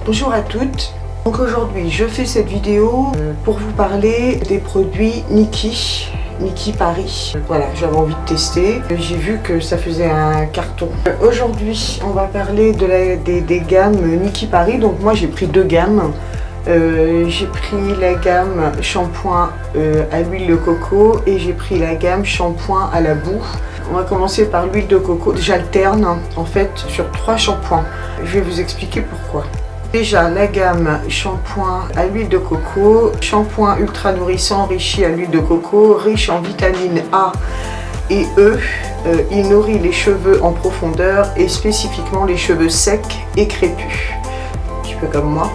Bonjour à toutes. Donc aujourd'hui je fais cette vidéo pour vous parler des produits Nikki Paris. Voilà, j'avais envie de tester. J'ai vu que ça faisait un carton. Aujourd'hui on va parler des gammes Nikki Paris. Donc moi j'ai pris deux gammes. J'ai pris la gamme shampoing à l'huile de coco et j'ai pris la gamme shampoing à la boue. On va commencer par l'huile de coco. J'alterne en fait sur 3 shampoings. Je vais vous expliquer pourquoi. Déjà la gamme shampoing à l'huile de coco, shampoing ultra nourrissant enrichi à l'huile de coco, riche en vitamines A et E. Il nourrit les cheveux en profondeur et spécifiquement les cheveux secs et crépus. Un petit peu comme moi.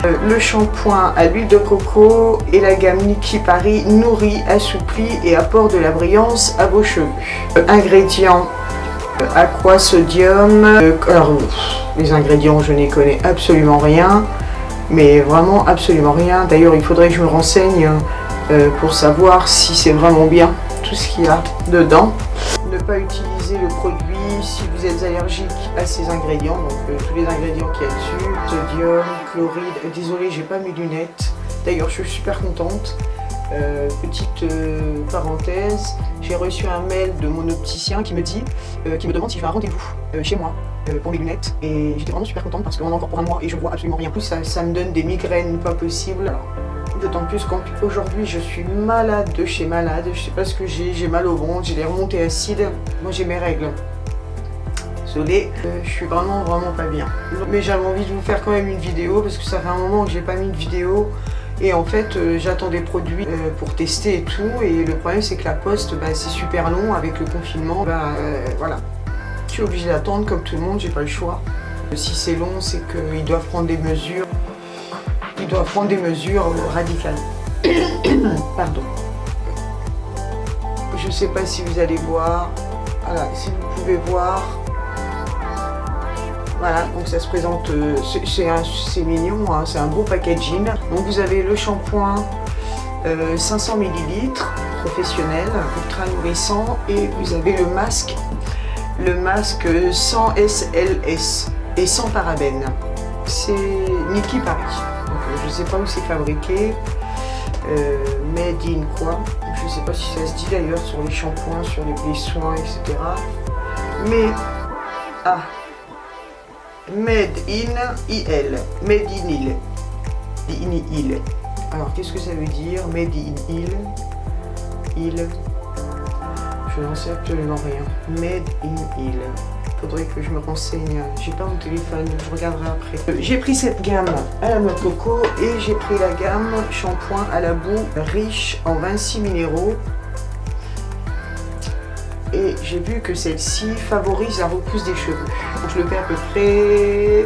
Le shampoing à l'huile de coco et la gamme Nikki Paris nourrit, assouplit et apporte de la brillance à vos cheveux. Ingrédients: aqua, sodium. Alors les ingrédients je n'y connais absolument rien, mais vraiment absolument rien. D'ailleurs il faudrait que je me renseigne pour savoir si c'est vraiment bien tout ce qu'il y a dedans. Ne pas utiliser le produit si vous êtes allergique à ces ingrédients, donc tous les ingrédients qu'il y a dessus, sodium, chloride. Désolée, j'ai pas mes lunettes. D'ailleurs, je suis super contente. Petite parenthèse, j'ai reçu un mail de mon opticien qui me demande si je fais un rendez-vous chez moi pour mes lunettes, et j'étais vraiment super contente parce qu'on a encore pour un mois et je vois absolument rien. En plus, ça me donne des migraines pas possibles. D'autant plus qu'aujourd'hui je suis malade de chez malade, je sais pas ce que j'ai mal au ventre, j'ai des remontées acides, moi j'ai mes règles. Désolée, je suis vraiment pas bien. Mais j'avais envie de vous faire quand même une vidéo parce que ça fait un moment que j'ai pas mis de vidéo. Et en fait j'attends des produits pour tester et tout, et le problème c'est que la poste c'est super long avec le confinement. Voilà, je suis obligée d'attendre comme tout le monde, j'ai pas le choix. Si c'est long, c'est qu'ils doivent prendre des mesures. Ils doivent prendre des mesures radicales. Pardon. Je ne sais pas si vous allez voir. Voilà, si vous pouvez voir. Voilà, donc ça se présente. C'est mignon, hein, c'est un beau packaging. Donc vous avez le shampoing 500 ml professionnel, ultra nourrissant, et vous avez le masque sans SLS et sans parabènes. C'est Nikki Paris. Je ne sais pas où c'est fabriqué, made in quoi, je ne sais pas si ça se dit d'ailleurs sur les shampoings, sur les soins, etc. Mais, made in IL, made in il. Alors qu'est-ce que ça veut dire, made in il, je n'en sais absolument rien, made in il. Faudrait que je me renseigne, j'ai pas mon téléphone, je regarderai après. J'ai pris cette gamme à la noix de coco et j'ai pris la gamme shampoing à la boue riche en 26 minéraux. Et j'ai vu que celle-ci favorise la repousse des cheveux. Donc je le fais à peu près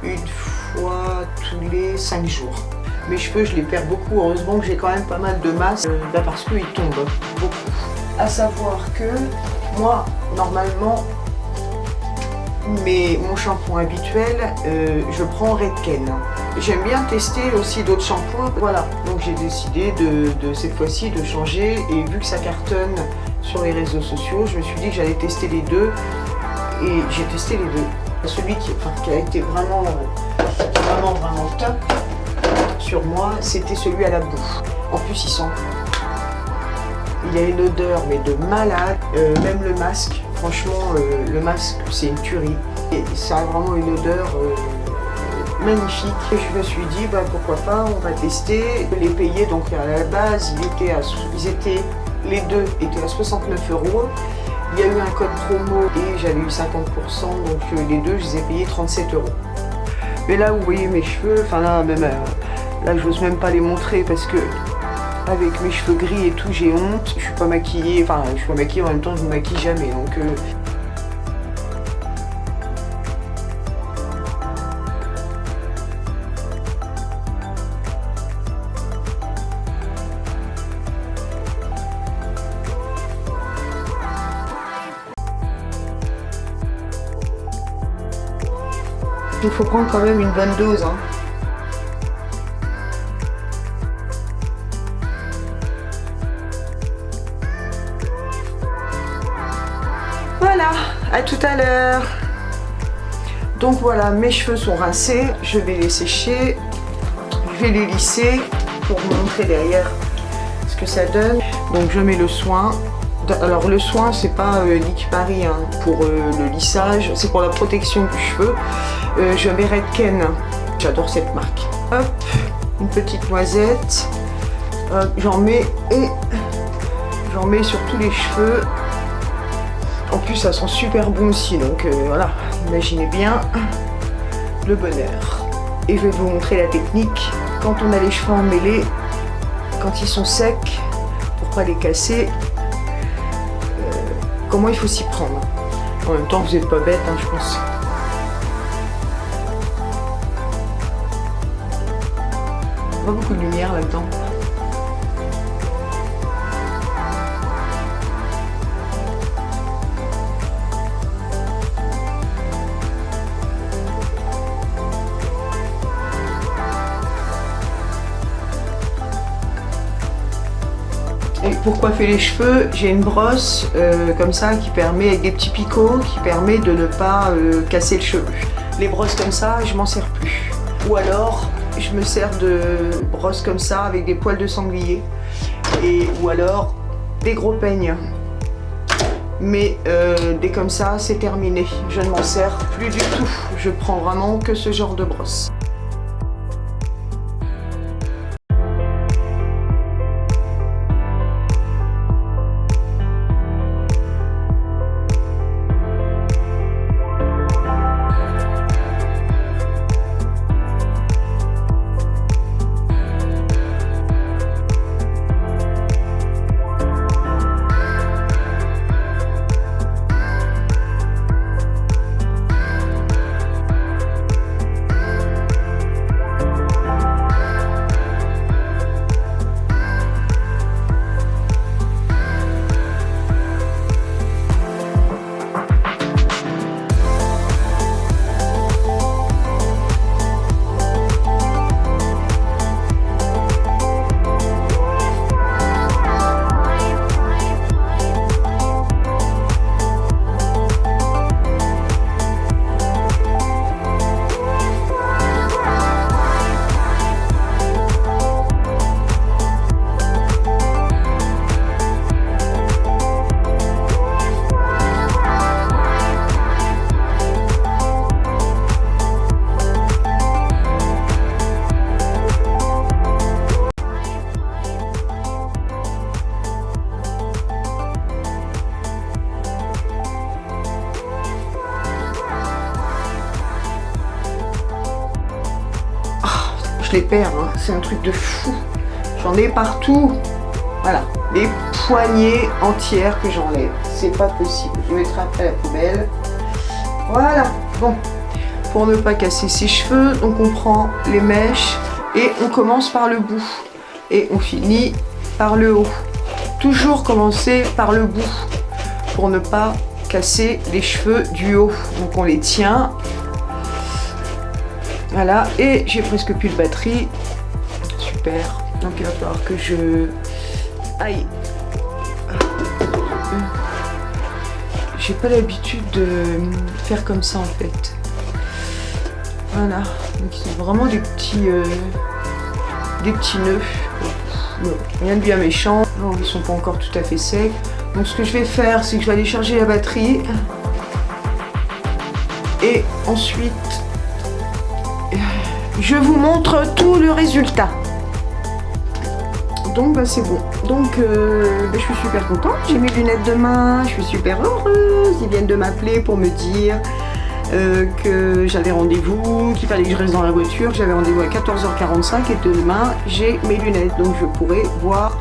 une fois tous les 5 jours. Mes cheveux, je les perds beaucoup, heureusement que j'ai quand même pas mal de masse, parce qu'ils tombent beaucoup. À savoir que moi, normalement, mais mon shampoing habituel, je prends Redken. J'aime bien tester aussi d'autres shampoings. Voilà, donc j'ai décidé de cette fois-ci de changer, et vu que ça cartonne sur les réseaux sociaux, je me suis dit que j'allais tester les deux, et j'ai testé les deux. Celui qui a été vraiment top sur moi, c'était celui à la boue. En plus, il a une odeur mais de malade, même le masque. Franchement, le masque, c'est une tuerie. Et ça a vraiment une odeur magnifique. Et je me suis dit, pourquoi pas, on va tester. Les payer, donc à la base, les deux étaient à 69 €. Il y a eu un code promo et j'avais eu 50%, donc les deux, je les ai payés 37 €. Mais là, vous voyez mes cheveux, là, je n'ose même pas les montrer parce que avec mes cheveux gris et tout, j'ai honte. Je suis pas maquillée, je suis pas maquillée, en même temps je me maquille jamais, donc il faut prendre quand même une bonne dose, hein. Voilà, à tout à l'heure. Donc voilà, mes cheveux sont rincés, je vais les sécher, je vais les lisser pour vous montrer derrière ce que ça donne. Donc je mets le soin. Alors le soin, c'est pas Nikki Paris hein, pour le lissage, c'est pour la protection du cheveu. Je mets Redken, j'adore cette marque. Hop, une petite noisette, j'en mets et j'en mets sur tous les cheveux. En plus ça sent super bon aussi, donc voilà, imaginez bien le bonheur. Et je vais vous montrer la technique. Quand on a les cheveux emmêlés, quand ils sont secs, pour pas les casser, comment il faut s'y prendre. En même temps, vous n'êtes pas bête, hein, je pense. Pas beaucoup de lumière là-dedans. Et pour coiffer les cheveux, j'ai une brosse comme ça qui permet, avec des petits picots, qui permet de ne pas casser le cheveu. Les brosses comme ça, je m'en sers plus. Ou alors, je me sers de brosses comme ça avec des poils de sanglier. Ou alors, des gros peignes. Mais dès comme ça, c'est terminé. Je ne m'en sers plus du tout. Je prends vraiment que ce genre de brosse. Je les perds, hein. C'est un truc de fou. J'en ai partout. Voilà, les poignées entières que j'enlève. C'est pas possible. Je mettrai après la poubelle. Voilà. Bon, pour ne pas casser ses cheveux, donc on prend les mèches et on commence par le bout. Et on finit par le haut. Toujours commencer par le bout pour ne pas casser les cheveux du haut. Donc on les tient. Voilà, et j'ai presque plus de batterie. Super. Donc il va falloir que je... Aïe. J'ai pas l'habitude de faire comme ça en fait. Voilà. Donc ils sont vraiment des petits nœuds. Bon, rien de bien méchant. Non, ils sont pas encore tout à fait secs. Donc ce que je vais faire, c'est que je vais aller charger la batterie. Et ensuite... je vous montre tout le résultat. Donc bah, c'est bon. Donc je suis super contente. J'ai mes lunettes de main. Je suis super heureuse. Ils viennent de m'appeler pour me dire que j'avais rendez-vous, qu'il fallait que je reste dans la voiture. J'avais rendez-vous à 14h45 et demain j'ai mes lunettes. Donc je pourrais voir.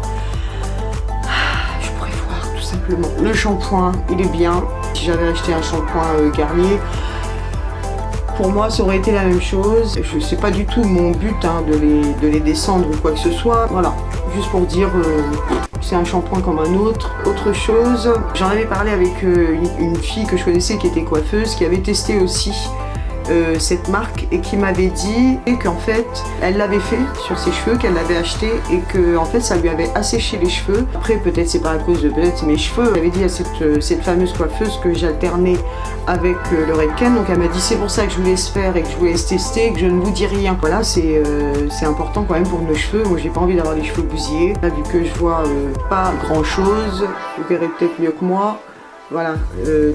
Je pourrais voir tout simplement. Le shampoing, il est bien. Si j'avais acheté un shampoing Garnier, pour moi, ça aurait été la même chose. Je sais pas du tout mon but hein, de les descendre ou quoi que ce soit. Voilà, juste pour dire, c'est un shampoing comme un autre. Autre chose, j'en avais parlé avec une fille que je connaissais qui était coiffeuse, qui avait testé aussi cette marque et qui m'avait dit qu'en fait elle l'avait fait sur ses cheveux, qu'elle l'avait acheté et que en fait ça lui avait asséché les cheveux. Après peut-être c'est pas à cause de peut-être mes cheveux. J'avais dit à cette fameuse coiffeuse que j'alternais avec le Redken, donc elle m'a dit c'est pour ça que je vous laisse faire et que je vous laisse tester, que je ne vous dis rien. Voilà, c'est important quand même pour nos cheveux. Moi j'ai pas envie d'avoir les cheveux bousillés. Là vu que je vois pas grand chose, vous verrez peut-être mieux que moi. Voilà,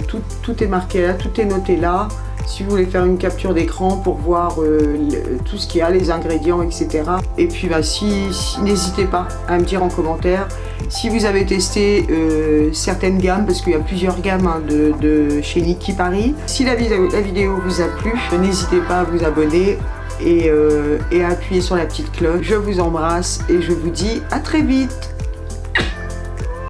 tout est marqué là, tout est noté là. Si vous voulez faire une capture d'écran pour voir tout ce qu'il y a, les ingrédients, etc. Et puis bah, n'hésitez pas à me dire en commentaire si vous avez testé certaines gammes, parce qu'il y a plusieurs gammes hein, de chez Nikki Paris. Si la vidéo vous a plu, n'hésitez pas à vous abonner et à appuyer sur la petite cloche. Je vous embrasse et je vous dis à très vite.